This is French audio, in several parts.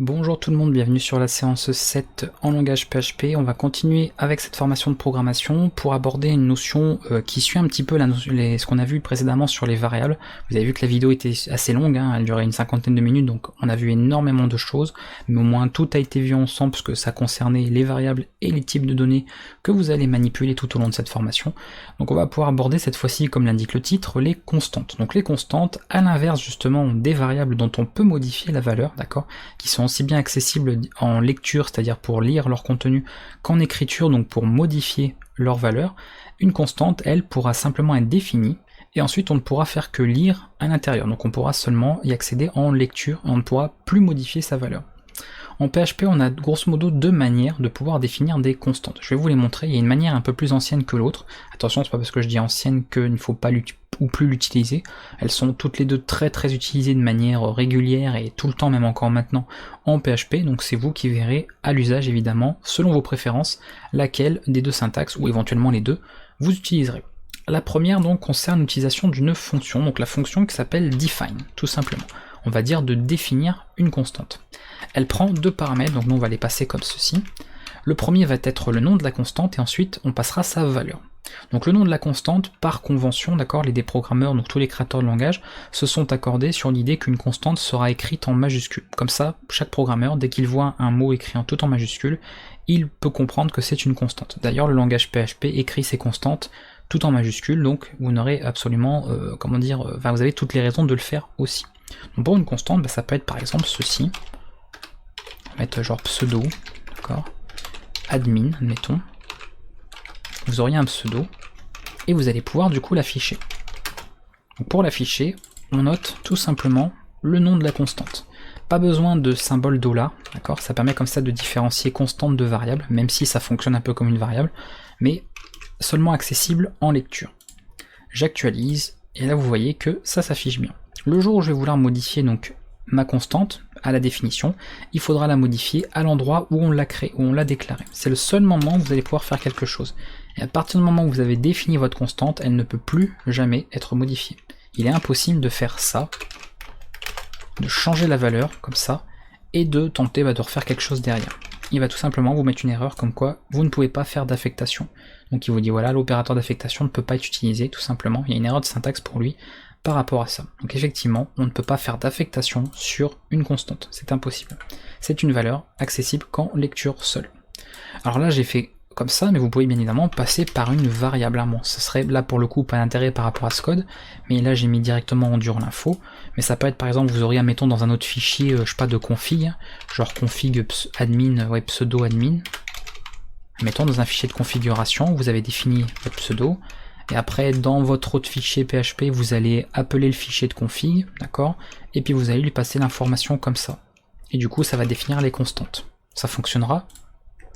Bonjour tout le monde, bienvenue sur la séance 7 en langage PHP. On va continuer avec cette formation de programmation pour aborder une notion qui suit un petit peu ce qu'on a vu précédemment sur les variables. Vous avez vu que la vidéo était assez longue, hein, elle durait une cinquantaine de minutes, donc on a vu énormément de choses, mais au moins tout a été vu ensemble parce que ça concernait les variables et les types de données que vous allez manipuler tout au long de cette formation. Donc on va pouvoir aborder cette fois-ci, comme l'indique le titre, les constantes. Donc les constantes, à l'inverse justement des variables dont on peut modifier la valeur, d'accord, qui sont aussi bien accessibles en lecture, c'est-à-dire pour lire leur contenu, qu'en écriture, donc pour modifier leur valeur. Une constante, elle, pourra simplement être définie, et ensuite on ne pourra faire que lire à l'intérieur, donc on pourra seulement y accéder en lecture, et on ne pourra plus modifier sa valeur. En PHP, on a grosso modo deux manières de pouvoir définir des constantes. Je vais vous les montrer, il y a une manière un peu plus ancienne que l'autre. Attention, c'est pas parce que je dis ancienne qu'il ne faut pas ou plus l'utiliser. Elles sont toutes les deux très utilisées de manière régulière et tout le temps, même encore maintenant, en PHP. Donc c'est vous qui verrez à l'usage, évidemment, selon vos préférences, laquelle des deux syntaxes, ou éventuellement les deux, vous utiliserez. La première donc concerne l'utilisation d'une fonction, donc la fonction qui s'appelle define, tout simplement. On va dire de définir une constante. Elle prend deux paramètres, donc nous on va les passer comme ceci. Le premier va être le nom de la constante et ensuite on passera sa valeur. Donc le nom de la constante, par convention, d'accord, les déprogrammeurs, donc tous les créateurs de langage, se sont accordés sur l'idée qu'une constante sera écrite en majuscule. Comme ça, chaque programmeur, dès qu'il voit un mot écrit en tout en majuscule, il peut comprendre que c'est une constante. D'ailleurs, le langage PHP écrit ses constantes tout en majuscule, donc vous n'aurez absolument, vous avez toutes les raisons de le faire aussi. Donc pour une constante, ça peut être par exemple ceci. On va mettre genre pseudo, d'accord, admin, admettons. Vous auriez un pseudo, et vous allez pouvoir du coup l'afficher. Pour l'afficher, on note tout simplement le nom de la constante. Pas besoin de symbole $, d'accord, ça permet comme ça de différencier constante de variable, même si ça fonctionne un peu comme une variable, mais seulement accessible en lecture. J'actualise, et là vous voyez que ça s'affiche bien. Le jour où je vais vouloir modifier donc ma constante à la définition, il faudra la modifier à l'endroit où on l'a créée, où on l'a déclarée. C'est le seul moment où vous allez pouvoir faire quelque chose. Et à partir du moment où vous avez défini votre constante, elle ne peut plus jamais être modifiée. Il est impossible de faire ça, de changer la valeur comme ça, et de tenter de refaire quelque chose derrière. Il va tout simplement vous mettre une erreur comme quoi vous ne pouvez pas faire d'affectation. Donc il vous dit voilà, l'opérateur d'affectation ne peut pas être utilisé, tout simplement. Il y a une erreur de syntaxe pour lui par rapport à ça. Donc effectivement, on ne peut pas faire d'affectation sur une constante, c'est impossible. C'est une valeur accessible qu'en lecture seule. Alors là j'ai fait comme ça, mais vous pouvez bien évidemment passer par une variable. Bon, ce serait là pour le coup pas d'intérêt par rapport à ce code, mais là j'ai mis directement en dur l'info, mais ça peut être par exemple, vous auriez, admettons, dans un autre fichier, je sais pas, de config, genre config admin, ouais, pseudo admin, mettons dans un fichier de configuration, vous avez défini votre pseudo, et après dans votre autre fichier PHP, vous allez appeler le fichier de config, d'accord, et puis vous allez lui passer l'information comme ça. Et du coup ça va définir les constantes. Ça fonctionnera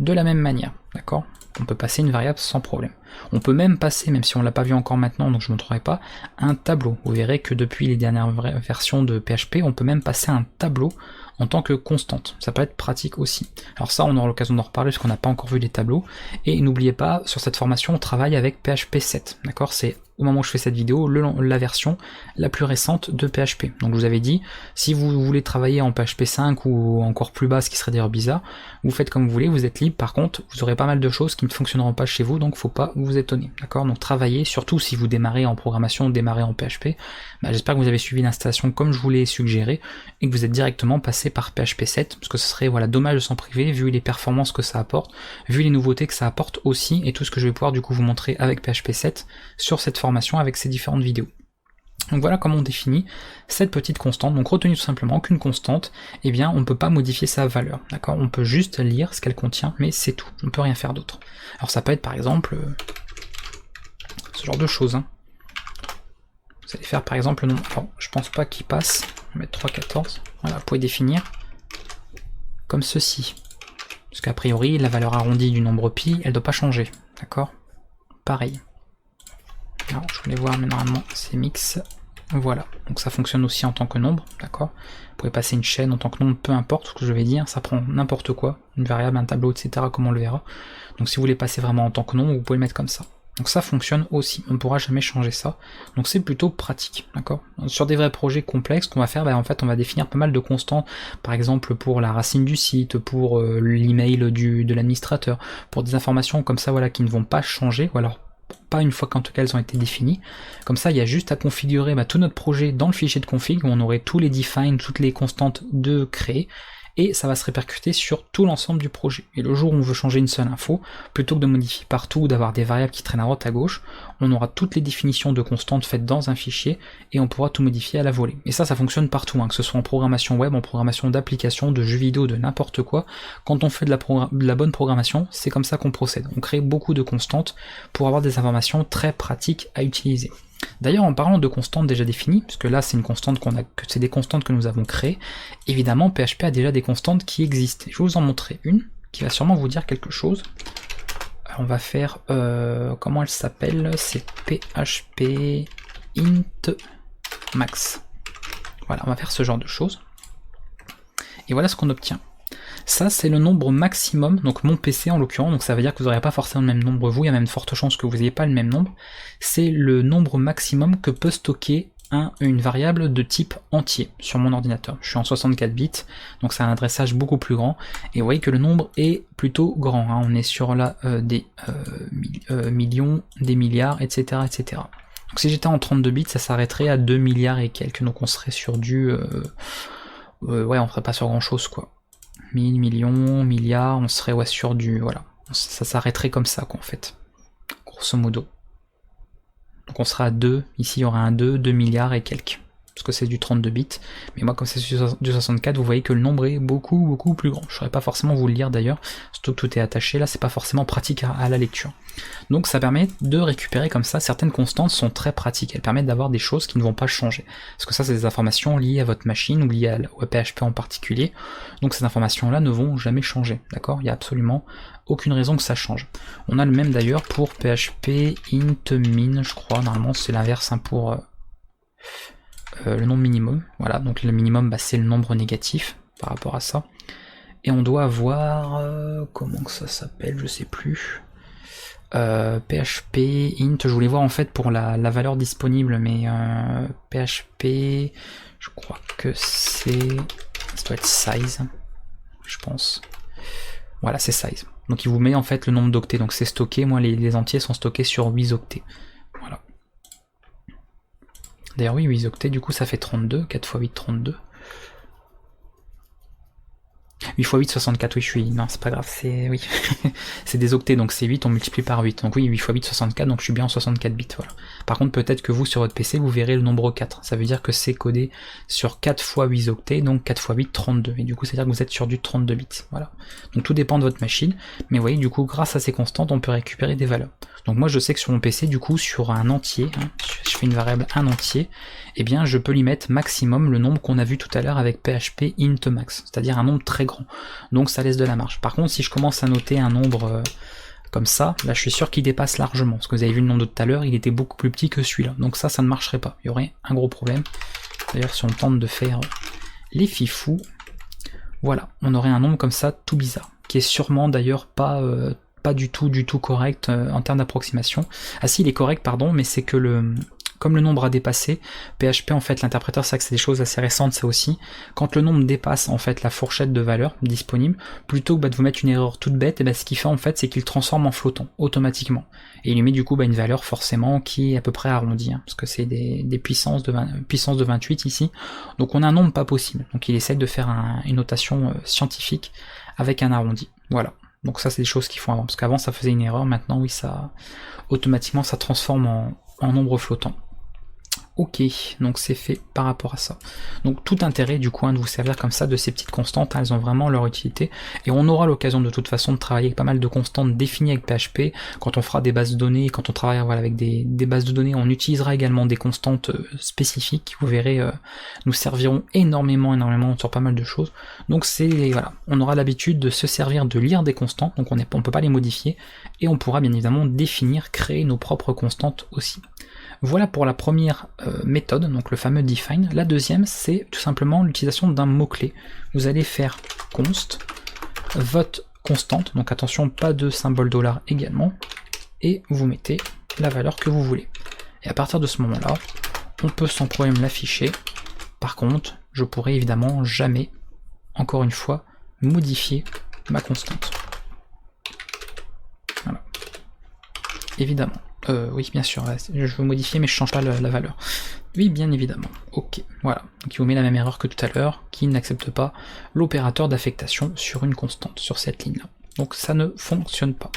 de la même manière, d'accord. On peut passer une variable sans problème. On peut même passer, même si on l'a pas vu encore maintenant, donc je ne montrerai pas, un tableau. Vous verrez que depuis les dernières versions de PHP, on peut même passer un tableau en tant que constante. Ça peut être pratique aussi. Alors ça, on aura l'occasion d'en reparler parce qu'on n'a pas encore vu les tableaux. Et n'oubliez pas, sur cette formation, on travaille avec PHP 7, d'accord. C'est au moment où je fais cette vidéo, la version la plus récente de PHP. Donc je vous avais dit, si vous voulez travailler en PHP 5 ou encore plus bas, ce qui serait d'ailleurs bizarre, vous faites comme vous voulez, vous êtes libre. Par contre, vous aurez pas mal de choses qui ne fonctionneront pas chez vous, donc faut pas vous étonner, d'accord. Donc travaillez, surtout si vous démarrez en programmation, démarrez en PHP, j'espère que vous avez suivi l'installation comme je vous l'ai suggéré, et que vous êtes directement passé par PHP 7, parce que ce serait voilà, dommage de s'en priver, vu les performances que ça apporte, vu les nouveautés que ça apporte aussi, et tout ce que je vais pouvoir du coup vous montrer avec PHP 7 sur cette formation avec ces différentes vidéos. Donc voilà comment on définit cette petite constante. Donc retenez tout simplement qu'une constante, eh bien on ne peut pas modifier sa valeur, d'accord. On peut juste lire ce qu'elle contient, mais c'est tout, on ne peut rien faire d'autre. Alors ça peut être par exemple ce genre de choses, hein. Vous allez faire par exemple le nombre, alors je pense pas qu'il passe, on va mettre 314, voilà, vous pouvez définir comme ceci, parce qu'a priori la valeur arrondie du nombre pi, elle ne doit pas changer, d'accord. Pareil. Alors, je voulais voir, mais normalement c'est mix, voilà, donc ça fonctionne aussi en tant que nombre, d'accord. Vous pouvez passer une chaîne en tant que nombre, peu importe ce que je vais dire, ça prend n'importe quoi, une variable, un tableau, etc., comme on le verra. Donc si vous voulez passer vraiment en tant que nombre, vous pouvez le mettre comme ça. Donc ça fonctionne aussi, on ne pourra jamais changer ça. Donc c'est plutôt pratique, d'accord? Sur des vrais projets complexes, qu'on va faire, en fait on va définir pas mal de constantes, par exemple pour la racine du site, pour l'email de l'administrateur, pour des informations comme ça voilà qui ne vont pas changer, ou alors pas une fois qu'en tout cas elles ont été définies. Comme ça il y a juste à configurer tout notre projet dans le fichier de config, où on aurait tous les define, toutes les constantes de créer, et ça va se répercuter sur tout l'ensemble du projet. Et le jour où on veut changer une seule info, plutôt que de modifier partout ou d'avoir des variables qui traînent à droite à gauche, on aura toutes les définitions de constantes faites dans un fichier et on pourra tout modifier à la volée. Et ça fonctionne partout, que ce soit en programmation web, en programmation d'applications, de jeux vidéo, de n'importe quoi. Quand on fait de la bonne programmation, c'est comme ça qu'on procède. On crée beaucoup de constantes pour avoir des informations très pratiques à utiliser. D'ailleurs, en parlant de constantes déjà définies, puisque là c'est une constante c'est des constantes que nous avons créées, évidemment PHP a déjà des constantes qui existent. Je vais vous en montrer une qui va sûrement vous dire quelque chose. Alors, on va faire comment elle s'appelle, c'est PHP int max. Voilà, on va faire ce genre de choses. Et voilà ce qu'on obtient. Ça c'est le nombre maximum, donc mon PC en l'occurrence, donc ça veut dire que vous n'aurez pas forcément le même nombre vous, il y a même de fortes chances que vous n'ayez pas le même nombre. C'est le nombre maximum que peut stocker une variable de type entier sur mon ordinateur. Je suis en 64 bits, donc c'est un adressage beaucoup plus grand, et vous voyez que le nombre est plutôt grand, on est sur là des millions, des milliards, etc. etc. Donc si j'étais en 32 bits, ça s'arrêterait à 2 milliards et quelques, donc on serait sur du... ouais, on ferait pas sur grand chose quoi. 1000, millions, milliards, on serait sur du... Voilà, ça s'arrêterait comme ça quoi en fait, grosso modo. Donc on sera à 2, ici il y aura un 2 milliards et quelques, parce que c'est du 32 bits, mais moi comme c'est du 64, vous voyez que le nombre est beaucoup plus grand. Je ne saurais pas forcément vous le lire d'ailleurs, surtout que tout est attaché, là c'est pas forcément pratique à la lecture. Donc ça permet de récupérer comme ça, certaines constantes sont très pratiques, elles permettent d'avoir des choses qui ne vont pas changer, parce que ça c'est des informations liées à votre machine, ou liées au PHP en particulier, donc ces informations là ne vont jamais changer, d'accord? Il n'y a absolument aucune raison que ça change. On a le même d'ailleurs pour PHP int min, je crois, normalement c'est l'inverse pour le nombre minimum, voilà, donc le minimum c'est le nombre négatif par rapport à ça, et on doit avoir, comment que ça s'appelle, je sais plus, PHP int, je voulais voir en fait pour la valeur disponible, mais PHP, je crois que ça doit être size, je pense, voilà c'est size, donc il vous met en fait le nombre d'octets, donc c'est stocké, moi les entiers sont stockés sur 8 octets, voilà. D'ailleurs oui, 8 octets, du coup ça fait 32, 4 x 8, 32. 8 x 8, 64, oui je suis... Non c'est pas grave, c'est... Oui. C'est des octets, donc c'est 8, on multiplie par 8. Donc oui, 8 x 8, 64, donc je suis bien en 64 bits, voilà. Par contre peut-être que vous sur votre PC, vous verrez le nombre 4. Ça veut dire que c'est codé sur 4 x 8 octets, donc 4 x 8, 32. Et du coup, c'est à dire que vous êtes sur du 32 bits, voilà. Donc tout dépend de votre machine, mais vous voyez, du coup, grâce à ces constantes, on peut récupérer des valeurs. Donc moi je sais que sur mon PC, du coup, sur un entier, je fais une variable un entier, eh bien je peux lui mettre maximum le nombre qu'on a vu tout à l'heure avec PHP int max, c'est-à-dire un nombre très grand. Donc ça laisse de la marge. Par contre, si je commence à noter un nombre comme ça, là je suis sûr qu'il dépasse largement, parce que vous avez vu le nombre de tout à l'heure, il était beaucoup plus petit que celui-là. Donc ça ne marcherait pas, il y aurait un gros problème. D'ailleurs si on tente de faire les fifous, voilà, on aurait un nombre comme ça tout bizarre, qui est sûrement d'ailleurs pas du tout correct en termes d'approximation. Ah si, il est correct, pardon, mais c'est que comme le nombre a dépassé, PHP en fait, l'interpréteur, c'est que c'est des choses assez récentes ça aussi, quand le nombre dépasse en fait la fourchette de valeur disponible, plutôt que de vous mettre une erreur toute bête, et ce qu'il fait en fait c'est qu'il transforme en flottant automatiquement. Et il lui met du coup une valeur forcément qui est à peu près arrondie, parce que c'est des puissances de 28 ici, donc on a un nombre pas possible. Donc il essaie de faire une notation scientifique avec un arrondi. Voilà. Donc ça c'est des choses qu'ils font avant, parce qu'avant ça faisait une erreur, maintenant oui ça automatiquement ça transforme en nombre flottant. Ok, donc c'est fait par rapport à ça. Donc tout intérêt du coup de vous servir comme ça de ces petites constantes, elles ont vraiment leur utilité, et on aura l'occasion de toute façon de travailler avec pas mal de constantes définies avec PHP, quand on fera des bases de données, quand on travaillera avec des bases de données, on utilisera également des constantes spécifiques, qui vous verrez nous serviront énormément sur pas mal de choses. Donc c'est voilà, on aura l'habitude de se servir de lire des constantes, donc on peut pas les modifier, et on pourra bien évidemment définir, créer nos propres constantes aussi. Voilà pour la première méthode, donc le fameux define. La deuxième, c'est tout simplement l'utilisation d'un mot-clé. Vous allez faire const, votre constante, donc attention, pas de symbole dollar également, et vous mettez la valeur que vous voulez. Et à partir de ce moment-là, on peut sans problème l'afficher. Par contre, je pourrais évidemment jamais, encore une fois, modifier ma constante. Voilà. Évidemment. Oui, bien sûr, je veux modifier, mais je change pas la valeur. Oui, bien évidemment. Ok, voilà. Donc il vous met la même erreur que tout à l'heure, qui n'accepte pas l'opérateur d'affectation sur une constante, sur cette ligne-là. Donc ça ne fonctionne pas.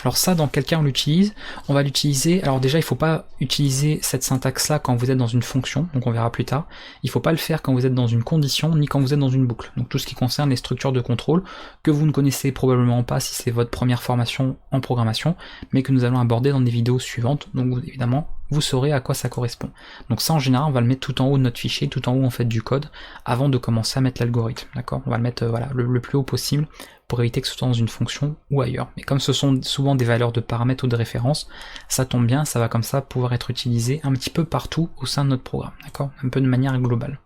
Alors ça, dans quel cas on l'utilise? On va l'utiliser, alors déjà il ne faut pas utiliser cette syntaxe-là quand vous êtes dans une fonction, donc on verra plus tard. Il ne faut pas le faire quand vous êtes dans une condition, ni quand vous êtes dans une boucle. Donc tout ce qui concerne les structures de contrôle, que vous ne connaissez probablement pas si c'est votre première formation en programmation, mais que nous allons aborder dans des vidéos suivantes, donc évidemment, vous saurez à quoi ça correspond. Donc ça en général on va le mettre tout en haut de notre fichier, tout en haut en fait du code, avant de commencer à mettre l'algorithme, d'accord? On va le mettre voilà, le plus haut possible, pour éviter que ce soit dans une fonction ou ailleurs. Mais comme ce sont souvent des valeurs de paramètres ou de référence, ça tombe bien, ça va comme ça pouvoir être utilisé un petit peu partout au sein de notre programme, d'accord? Un peu de manière globale.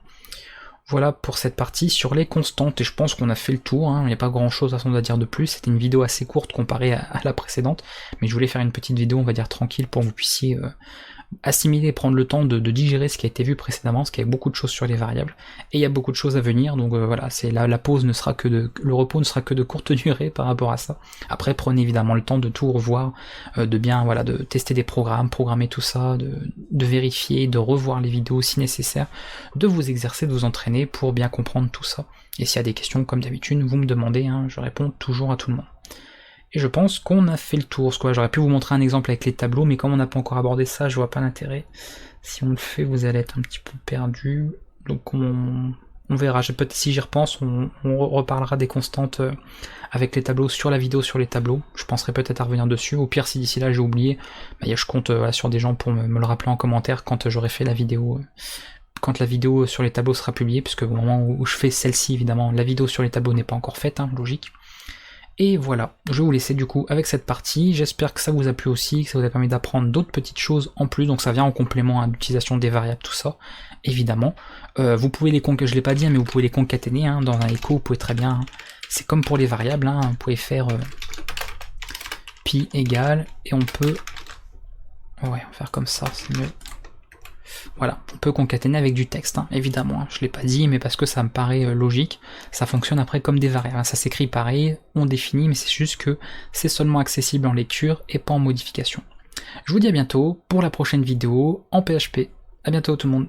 Voilà pour cette partie sur les constantes, et je pense qu'on a fait le tour, hein. Il n'y a pas grand chose à dire de plus, c'était une vidéo assez courte comparée à la précédente, mais je voulais faire une petite vidéo, on va dire tranquille, pour que vous puissiez assimiler, prendre le temps de digérer ce qui a été vu précédemment, parce qu'il y a beaucoup de choses sur les variables, et il y a beaucoup de choses à venir, donc voilà, c'est la pause ne sera que le repos ne sera que de courte durée par rapport à ça. Après, prenez évidemment le temps de tout revoir, de bien, voilà, de tester des programmes, programmer tout ça, de vérifier, de revoir les vidéos si nécessaire, de vous exercer, de vous entraîner pour bien comprendre tout ça. Et s'il y a des questions, comme d'habitude, vous me demandez, hein, je réponds toujours à tout le monde. Et je pense qu'on a fait le tour, parce que j'aurais pu vous montrer un exemple avec les tableaux, mais comme on n'a pas encore abordé ça, je vois pas l'intérêt. Si on le fait, vous allez être un petit peu perdu. Donc on verra, peut-être si j'y repense, on reparlera des constantes avec les tableaux sur la vidéo sur les tableaux. Je penserai peut-être à revenir dessus. Au pire, si d'ici là j'ai oublié, bah, je compte sur des gens pour me le rappeler en commentaire quand j'aurai fait la vidéo. Quand la vidéo sur les tableaux sera publiée, puisque au moment où je fais celle-ci, évidemment, la vidéo sur les tableaux n'est pas encore faite, hein, logique. Et voilà, je vais vous laisser du coup avec cette partie, j'espère que ça vous a plu aussi, que ça vous a permis d'apprendre d'autres petites choses en plus, donc ça vient en complément à l'utilisation des variables, tout ça, évidemment. Vous pouvez les concaténer, je l'ai pas dit, mais vous pouvez les concaténer, hein, dans un echo, vous pouvez très bien, hein. C'est comme pour les variables, hein, vous pouvez faire pi égale, et on peut, ouais, on va faire comme ça, c'est mieux. Voilà, on peut concaténer avec du texte, hein, évidemment, hein, je l'ai pas dit, mais parce que ça me paraît logique, ça fonctionne après comme des variables, hein, ça s'écrit pareil, on définit, mais c'est juste que c'est seulement accessible en lecture et pas en modification. Je vous dis à bientôt pour la prochaine vidéo en PHP, à bientôt tout le monde.